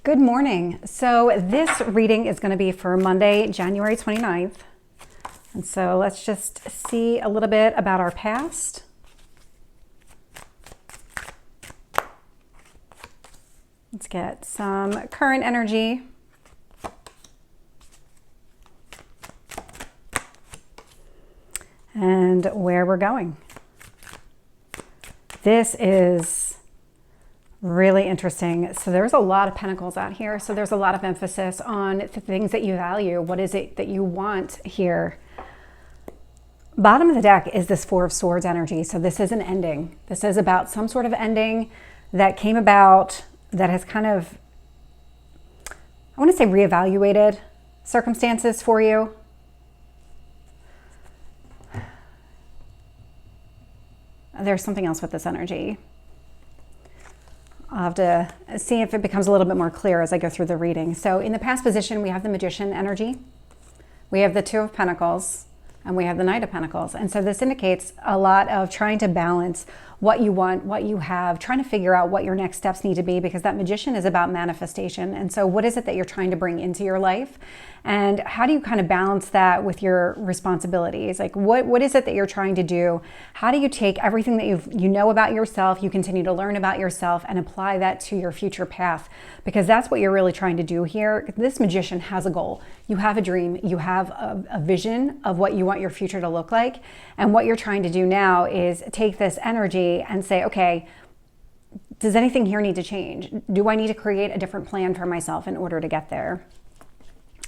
Good morning. So this reading is going to be for Monday, January 29th. And so let's just see a little bit about our past. Let's get some current energy. And where we're going. This is really interesting. So there's a lot of pentacles out here. So there's a lot of emphasis on the things that you value. What is it that you want here? Bottom of the deck is this Four of Swords energy. So this is an ending. This is about some sort of ending that came about that has kind of, I want to say, reevaluated circumstances for you. There's something else with this energy. I'll have to see if it becomes a little bit more clear as I go through the reading. So in the past position, we have the Magician energy. We have the Two of Pentacles, and we have the Knight of Pentacles. And so this indicates a lot of trying to balance what you want, what you have, trying to figure out what your next steps need to be, because that Magician is about manifestation. And so what is it that you're trying to bring into your life? And how do you kind of balance that with your responsibilities? Like what is it that you're trying to do? How do you take everything that you know about yourself, you continue to learn about yourself, and apply that to your future path? Because that's what you're really trying to do here. This Magician has a goal. You have a dream. You have a vision of what you want your future to look like. And what you're trying to do now is take this energy and say, okay, does anything here need to change? Do I need to create a different plan for myself in order to get there?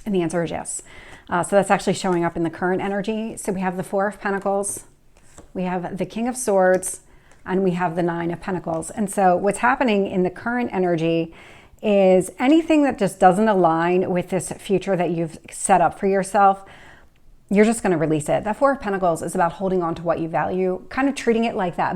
And the answer is yes. So that's actually showing up in the current energy. So we have the Four of Pentacles, we have the King of Swords, and we have the Nine of Pentacles. And so what's happening in the current energy is anything that just doesn't align with this future that you've set up for yourself, you're just going to release it. That Four of Pentacles is about holding on to what you value, kind of treating it like that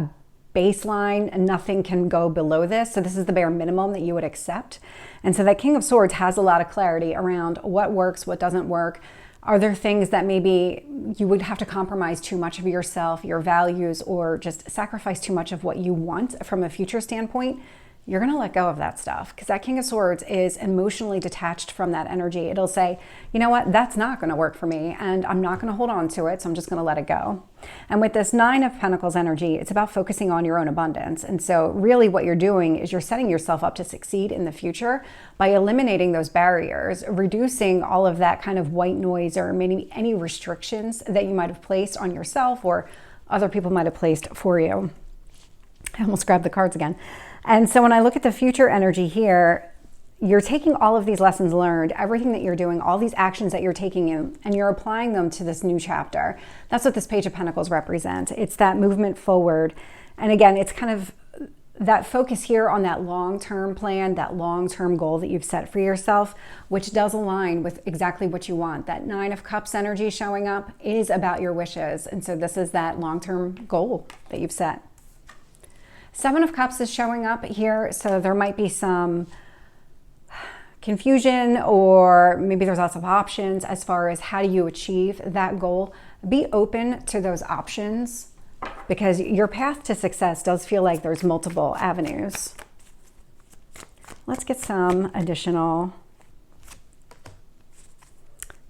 baseline, and nothing can go below this. So this is the bare minimum that you would accept. And so that King of Swords has a lot of clarity around what works, what doesn't work. Are there things that maybe you would have to compromise too much of yourself, your values, or just sacrifice too much of what you want from a future standpoint? You're going to let go of that stuff, because that King of Swords is emotionally detached from that energy. It'll say, you know what, that's not going to work for me, and I'm not going to hold on to it, so I'm just going to let it go. And with this Nine of Pentacles energy, it's about focusing on your own abundance. And so really what you're doing is you're setting yourself up to succeed in the future by eliminating those barriers, reducing all of that kind of white noise or maybe any restrictions that you might have placed on yourself or other people might have placed for you. I almost grabbed the cards again. And so when I look at the future energy here, you're taking all of these lessons learned, everything that you're doing, all these actions that you're taking in, and you're applying them to this new chapter. That's what this Page of Pentacles represents. It's that movement forward. And again, it's kind of that focus here on that long-term plan, that long-term goal that you've set for yourself, which does align with exactly what you want. That Nine of Cups energy showing up is about your wishes. And so this is that long-term goal that you've set. Seven of Cups is showing up here, so there might be some confusion, or maybe there's lots of options as far as how do you achieve that goal. Be open to those options, because your path to success does feel like there's multiple avenues. Let's get some additional.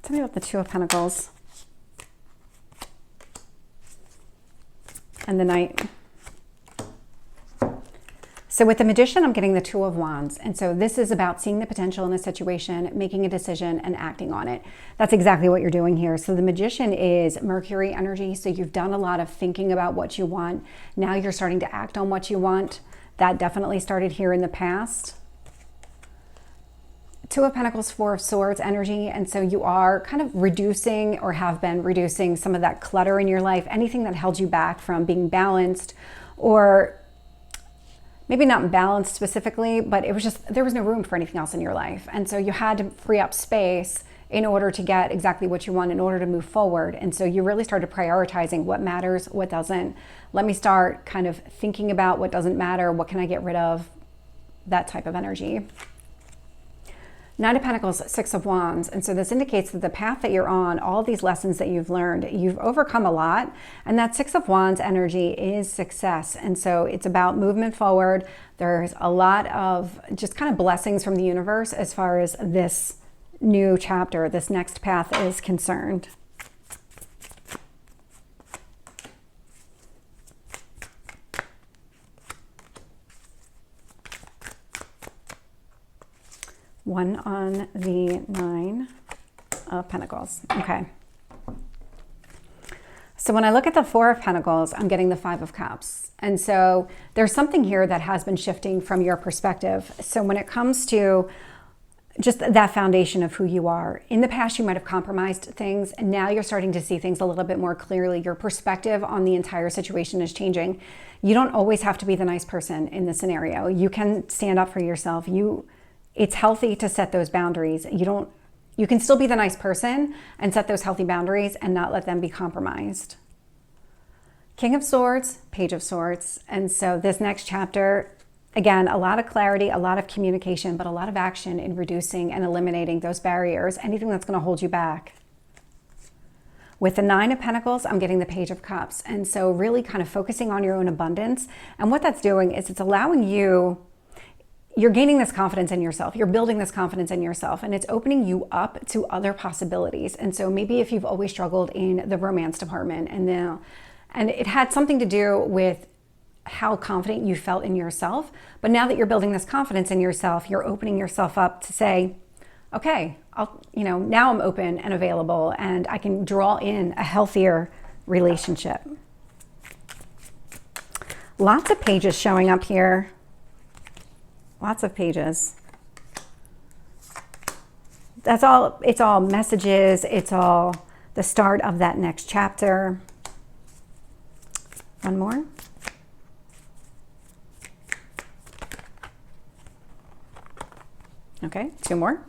Tell me about the Two of Pentacles and the Knight. So with the Magician, I'm getting the Two of Wands. And so this is about seeing the potential in a situation, making a decision, and acting on it. That's exactly what you're doing here. So the Magician is Mercury energy. So you've done a lot of thinking about what you want. Now you're starting to act on what you want. That definitely started here in the past. Two of Pentacles, Four of Swords energy. And so you are kind of reducing, or have been reducing, some of that clutter in your life, anything that held you back from being balanced, or maybe not balanced specifically, but it was just, there was no room for anything else in your life. And so you had to free up space in order to get exactly what you want, in order to move forward. And so you really started prioritizing what matters, what doesn't. Let me start kind of thinking about what doesn't matter, what can I get rid of, that type of energy. Nine of Pentacles, Six of Wands. And so this indicates that the path that you're on, all these lessons that you've learned, you've overcome a lot. And that Six of Wands energy is success. And so it's about movement forward. There's a lot of just kind of blessings from the universe as far as this new chapter, this next path is concerned. One on the Nine of Pentacles. Okay. So when I look at the Four of Pentacles, I'm getting the Five of Cups. And so there's something here that has been shifting from your perspective. So when it comes to just that foundation of who you are, in the past you might have compromised things, and now you're starting to see things a little bit more clearly. Your perspective on the entire situation is changing. You don't always have to be the nice person in this scenario. You can stand up for yourself. It's healthy to set those boundaries. You can still be the nice person and set those healthy boundaries and not let them be compromised. King of Swords, Page of Swords. And so this next chapter, again, a lot of clarity, a lot of communication, but a lot of action in reducing and eliminating those barriers, anything that's going to hold you back. With the Nine of Pentacles, I'm getting the Page of Cups. And so really kind of focusing on your own abundance. And what that's doing is it's allowing you're gaining this confidence in yourself. You're building this confidence in yourself, and it's opening you up to other possibilities. And so maybe if you've always struggled in the romance department and it had something to do with how confident you felt in yourself, but now that you're building this confidence in yourself, you're opening yourself up to say, okay, now I'm open and available, and I can draw in a healthier relationship. Lots of pages showing up here. Lots of pages. That's all, it's all messages. It's all the start of that next chapter. One more. Okay, two more.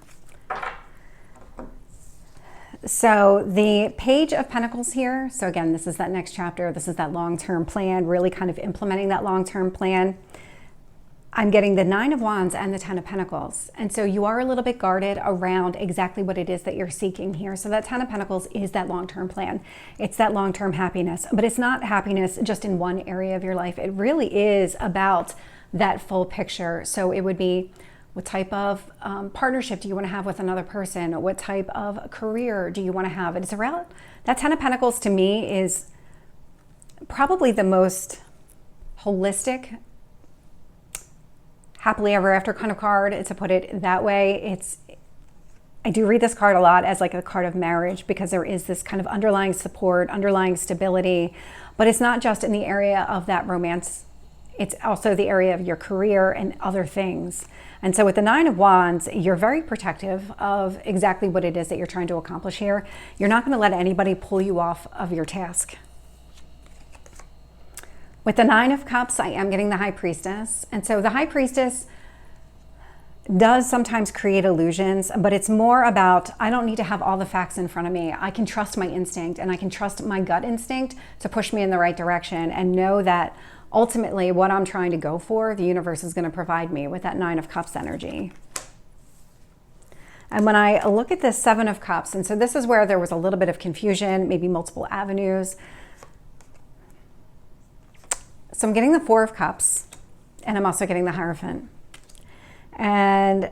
So the Page of Pentacles here. So again, this is that next chapter. This is that long-term plan, really kind of implementing that long-term plan. I'm getting the Nine of Wands and the Ten of Pentacles. And so you are a little bit guarded around exactly what it is that you're seeking here. So that Ten of Pentacles is that long-term plan. It's that long-term happiness, but it's not happiness just in one area of your life. It really is about that full picture. So it would be, what type of partnership do you want to have with another person? What type of career do you want to have? It's around, that Ten of Pentacles to me is probably the most holistic, happily ever after kind of card, to put it that way. I do read this card a lot as like a card of marriage, because there is this kind of underlying support, underlying stability, but it's not just in the area of that romance. It's also the area of your career and other things. And so with the Nine of Wands, you're very protective of exactly what it is that you're trying to accomplish here. You're not going to let anybody pull you off of your task. With the Nine of Cups, I am getting the High Priestess. And so the High Priestess does sometimes create illusions, but it's more about, I don't need to have all the facts in front of me. I can trust my instinct, and I can trust my gut instinct to push me in the right direction, and know that ultimately what I'm trying to go for, the universe is going to provide me with that Nine of Cups energy. And when I look at this Seven of Cups, and so this is where there was a little bit of confusion, maybe multiple avenues. So I'm getting the Four of Cups, and I'm also getting the Hierophant. And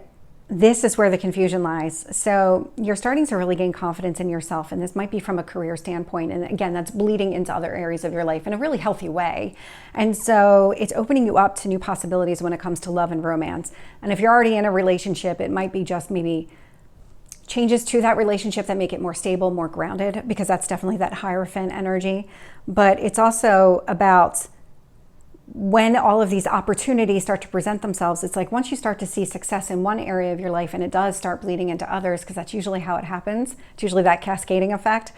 this is where the confusion lies. So you're starting to really gain confidence in yourself, and this might be from a career standpoint. And again, that's bleeding into other areas of your life in a really healthy way. And so it's opening you up to new possibilities when it comes to love and romance. And if you're already in a relationship, it might be just maybe changes to that relationship that make it more stable, more grounded, because that's definitely that Hierophant energy. But it's also about when all of these opportunities start to present themselves. It's like once you start to see success in one area of your life, and it does start bleeding into others, because that's usually how it happens. It's usually that cascading effect.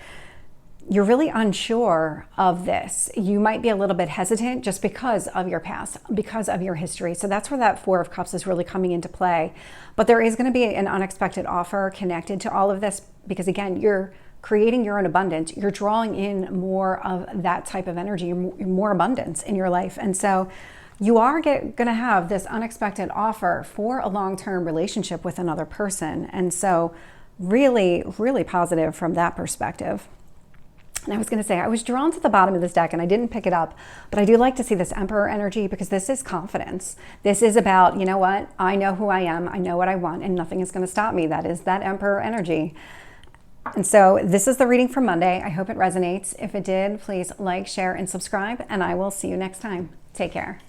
You're really unsure of this. You might be a little bit hesitant just because of your past, because of your history. So that's where that Four of Cups is really coming into play. But there is going to be an unexpected offer connected to all of this, because again, you're creating your own abundance. You're drawing in more of that type of energy, more abundance in your life. And so you are going to have this unexpected offer for a long-term relationship with another person. And so really, really positive from that perspective. And I was going to say, I was drawn to the bottom of this deck and I didn't pick it up, but I do like to see this Emperor energy because this is confidence. This is about, you know what? I know who I am. I know what I want and nothing is going to stop me. That is that Emperor energy. And so this is the reading for Monday. I hope it resonates. If it did, please like, share, and subscribe, and I will see you next time. Take care.